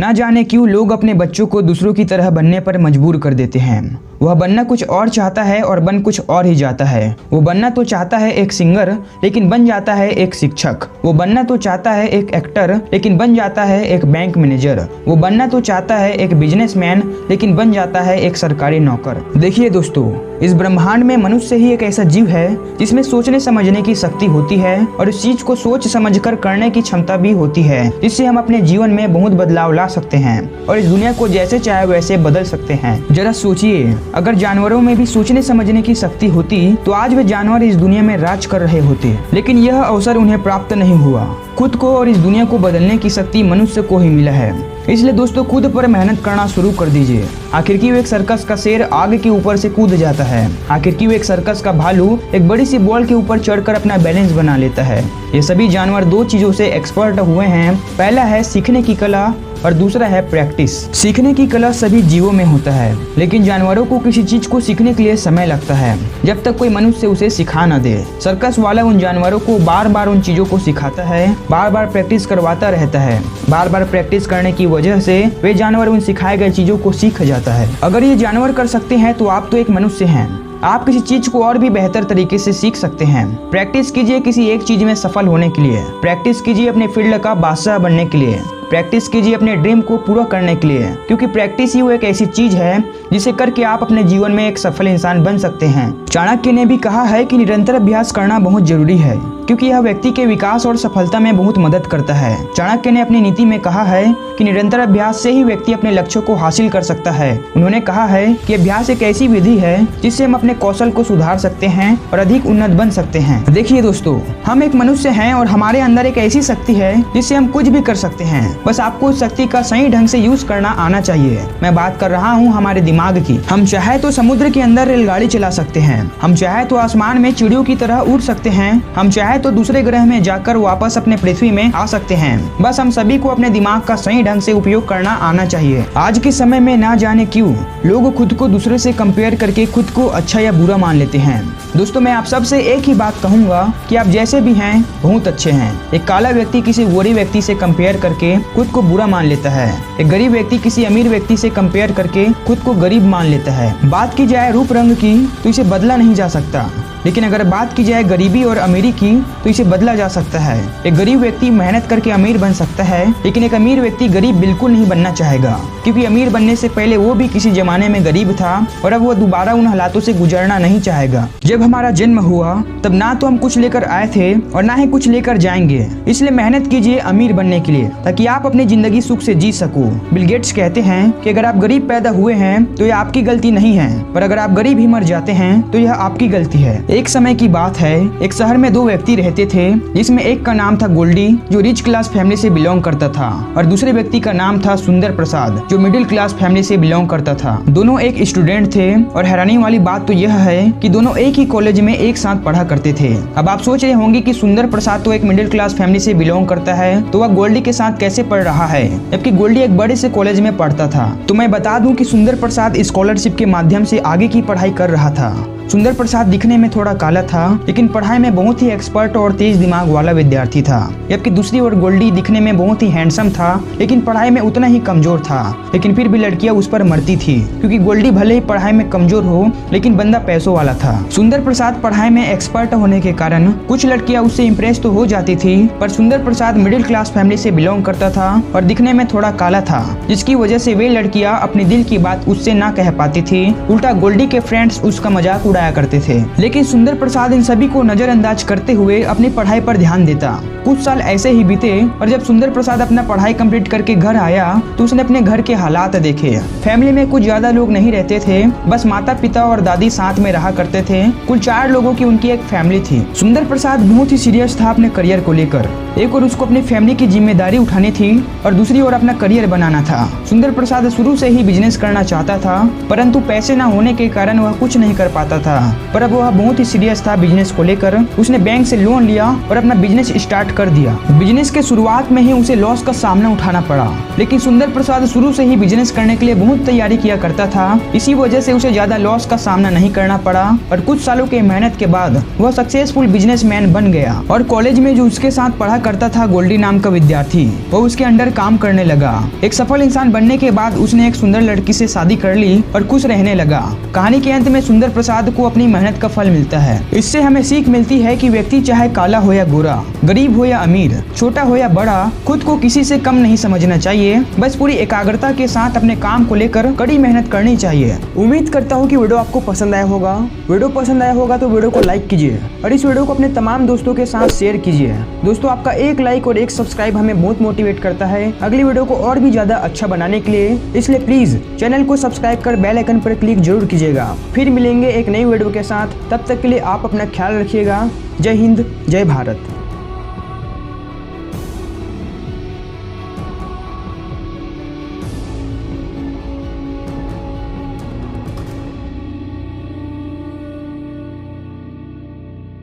ना जाने क्यों लोग अपने बच्चों को दूसरों की तरह बनने पर मजबूर कर देते हैं। वह बनना कुछ और चाहता है और बन कुछ और ही जाता है। वो बनना तो चाहता है एक सिंगर, लेकिन बन जाता है एक शिक्षक। वो बनना तो चाहता है एक एक्टर, लेकिन बन जाता है एक बैंक मैनेजर। वो बनना तो चाहता है एक बिजनेसमैन, लेकिन बन जाता है एक सरकारी नौकर। देखिए दोस्तों, इस ब्रह्मांड में मनुष्य ही एक ऐसा जीव है जिसमें सोचने समझने की शक्ति होती है और इस चीज को सोच समझकर करने की क्षमता भी होती है, जिससे हम अपने जीवन में बहुत बदलाव ला सकते हैं और इस दुनिया को जैसे चाहे वैसे बदल सकते हैं। जरा सोचिए, अगर जानवरों में भी सोचने समझने की शक्ति होती तो आज वे जानवर इस दुनिया में राज कर रहे होते, लेकिन यह अवसर उन्हें प्राप्त नहीं हुआ। खुद को और इस दुनिया को बदलने की शक्ति मनुष्य को ही मिला है। इसलिए दोस्तों, खुद पर मेहनत करना शुरू कर दीजिए। आखिर क्यों एक सर्कस का शेर आग के ऊपर से कूद जाता है? आखिर क्यों एक सर्कस का भालू एक बड़ी सी बॉल के ऊपर चढ़कर अपना बैलेंस बना लेता है? ये सभी जानवर दो चीजों से एक्सपर्ट हुए हैं। पहला है सीखने की कला और दूसरा है प्रैक्टिस। सीखने की कला सभी जीवों में होता है, लेकिन जानवरों को किसी चीज को सीखने के लिए समय लगता है जब तक कोई मनुष्य उसे सिखा न दे। सर्कस वाला उन जानवरों को बार बार उन चीजों को सिखाता है, बार बार प्रैक्टिस करवाता रहता है। बार बार प्रैक्टिस करने की वजह से वे जानवर उन सिखाए गए चीजों को सीख जाता है। अगर ये जानवर कर सकते हैं तो आप तो एक मनुष्य हैं। आप किसी चीज को और भी बेहतर तरीके से सीख सकते हैं। प्रैक्टिस कीजिए किसी एक चीज में सफल होने के लिए। प्रैक्टिस कीजिए अपने फील्ड का बादशाह बनने के लिए। प्रैक्टिस कीजिए अपने ड्रीम को पूरा करने के लिए, क्योंकि प्रैक्टिस ही वो एक ऐसी चीज है जिसे करके आप अपने जीवन में एक सफल इंसान बन सकते हैं। चाणक्य ने भी कहा है कि निरंतर अभ्यास करना बहुत जरूरी है, क्योंकि यह व्यक्ति के विकास और सफलता में बहुत मदद करता है। चाणक्य ने अपनी नीति में कहा है कि निरंतर अभ्यास से ही व्यक्ति अपने लक्ष्यों को हासिल कर सकता है। उन्होंने कहा है कि अभ्यास एक ऐसी विधि है जिससे हम अपने कौशल को सुधार सकते हैं और अधिक उन्नत बन सकते हैं। देखिए दोस्तों, हम एक मनुष्य हैं और हमारे अंदर एक ऐसी शक्ति है जिससे हम कुछ भी कर सकते हैं। बस आपको उस शक्ति का सही ढंग से यूज करना आना चाहिए। मैं बात कर रहा हूँ हमारे दिमाग की। हम चाहे तो समुद्र के अंदर रेलगाड़ी चला सकते हैं, हम चाहे तो आसमान में चिड़ियों की तरह उड़ सकते हैं, हम चाहे तो दूसरे ग्रह में जाकर वापस अपने पृथ्वी में आ सकते हैं। बस हम सभी को अपने दिमाग का सही ढंग से उपयोग करना आना चाहिए। आज के समय में ना जाने क्यों लोग खुद को दूसरे से कंपेयर करके खुद को अच्छा या बुरा मान लेते हैं। दोस्तों, मैं आप सबसे एक ही बात कहूंगा कि आप जैसे भी हैं बहुत अच्छे हैं। एक काला व्यक्ति किसी गोरे व्यक्ति से कंपेयर करके खुद को बुरा मान लेता है। एक गरीब व्यक्ति किसी अमीर व्यक्ति से कंपेयर करके खुद को गरीब मान लेता है। बात की जाए रूप रंग की तो इसे बदला नहीं जा सकता, लेकिन अगर बात की जाए गरीबी और अमीरी की तो इसे बदला जा सकता है। एक गरीब व्यक्ति मेहनत करके अमीर बन सकता है, लेकिन एक अमीर व्यक्ति गरीब बिल्कुल नहीं बनना चाहेगा, क्योंकि अमीर बनने से पहले वो भी किसी जमाने में गरीब था और अब वो दोबारा उन हालातों से गुजरना नहीं चाहेगा। जब हमारा जन्म हुआ तब ना तो हम कुछ लेकर आए थे और ना ही कुछ लेकर जाएंगे। इसलिए मेहनत कीजिए अमीर बनने के लिए, ताकि आप अपनी जिंदगी सुख से जी सको। बिल गेट्स कहते हैं कि अगर आप गरीब पैदा हुए हैं तो यह आपकी गलती नहीं है, पर अगर आप गरीब ही मर जाते हैं तो यह आपकी गलती है। एक समय की बात है, एक शहर में दो व्यक्ति रहते थे, जिसमें एक का नाम था गोल्डी जो रिच क्लास फैमिली से बिलोंग करता था, और दूसरे व्यक्ति का नाम था सुंदर प्रसाद जो मिडिल क्लास फैमिली से बिलोंग करता था। दोनों एक स्टूडेंट थे और हैरानी वाली बात तो यह है कि दोनों एक ही कॉलेज में एक साथ पढ़ा करते थे। अब आप सोच रहे होंगे कि सुंदर प्रसाद तो एक मिडिल क्लास फैमिली से बिलोंग करता है, तो वह गोल्डी के साथ कैसे पढ़ रहा है, जबकि गोल्डी एक बड़े से कॉलेज में पढ़ता था। तो मैं बता दूं कि सुंदर प्रसाद स्कॉलरशिप के माध्यम से आगे की पढ़ाई कर रहा था। सुंदर प्रसाद दिखने में थोड़ा काला था, लेकिन पढ़ाई में बहुत ही एक्सपर्ट और तेज दिमाग वाला विद्यार्थी था, जबकि दूसरी ओर गोल्डी दिखने में बहुत ही हैंडसम था, लेकिन पढ़ाई में उतना ही कमजोर था। लेकिन फिर भी लड़कियां उस पर मरती थी, क्योंकि गोल्डी भले ही पढ़ाई में कमजोर हो, लेकिन बंदा पैसों वाला था। सुंदर प्रसाद पढ़ाई में एक्सपर्ट होने के कारण कुछ लड़कियां उससे इम्प्रेस तो हो जाती थी, पर सुंदर प्रसाद मिडिल क्लास फैमिली से बिलोंग करता था और दिखने में थोड़ा काला था, जिसकी वजह से वे लड़कियां अपने दिल की बात उससे ना कह पाती थी। उल्टा गोल्डी के फ्रेंड्स उसका मजाक उड़ाया करते थे। लेकिन सुंदर प्रसाद इन सभी को नजरअंदाज करते हुए अपनी पढ़ाई पर ध्यान देता। कुछ साल ऐसे ही बीते और जब सुंदर प्रसाद अपना पढ़ाई कंप्लीट करके घर आया तो उसने अपने घर के हालात देखे। फैमिली में कुछ ज्यादा लोग नहीं रहते थे, बस माता पिता और दादी साथ में रहा करते थे। कुल 4 लोगों की उनकी एक फैमिली थी। सुंदर प्रसाद बहुत ही सीरियस था अपने करियर को लेकर। एक और उसको अपनी फैमिली की जिम्मेदारी उठानी थी और दूसरी ओर अपना करियर बनाना था। सुंदर प्रसाद शुरू से ही बिजनेस करना चाहता था, परंतु पैसे न होने के कारण वह कुछ नहीं कर पाता था। पर अब वह बहुत ही सीरियस था बिजनेस को लेकर। उसने बैंक से लोन लिया और अपना बिजनेस स्टार्ट कर दिया। बिजनेस के शुरुआत में ही उसे लॉस का सामना उठाना पड़ा, लेकिन सुंदर प्रसाद शुरू से ही बिजनेस करने के लिए बहुत तैयारी किया करता था। इसी वजह से उसे ज्यादा लॉस का सामना नहीं करना पड़ा और कुछ सालों के मेहनत के बाद वह सक्सेसफुल बिजनेसमैन बन गया। और कॉलेज में जो उसके साथ पढ़ा करता था गोल्डी नाम का विद्यार्थी, वो उसके अंडर काम करने लगा। एक सफल इंसान बनने के बाद उसने एक सुंदर लड़की से शादी कर ली और खुश रहने लगा। कहानी के अंत में सुंदर प्रसाद को अपनी मेहनत का फल मिलता है। इससे हमें सीख मिलती है कि व्यक्ति चाहे काला हो या गोरा, गरीब हो या अमीर, छोटा हो या बड़ा, खुद को किसी से कम नहीं समझना चाहिए। बस पूरी एकाग्रता के साथ अपने काम को लेकर कड़ी मेहनत करनी चाहिए। उम्मीद करता हूँ कि वीडियो आपको पसंद आया होगा। वीडियो पसंद आया होगा तो वीडियो को लाइक कीजिए और इस वीडियो को अपने तमाम दोस्तों के साथ शेयर कीजिए। दोस्तों, आपका एक लाइक और एक सब्सक्राइब हमें बहुत मोटिवेट करता है अगली वीडियो को और भी ज्यादा अच्छा बनाने के लिए। इसलिए प्लीज चैनल को सब्सक्राइब कर बेल आइकन पर क्लिक जरूर कीजिएगा। फिर मिलेंगे एक नई वीडियो के साथ, तब तक के लिए आप अपना ख्याल रखिएगा। जय हिंद, जय भारत।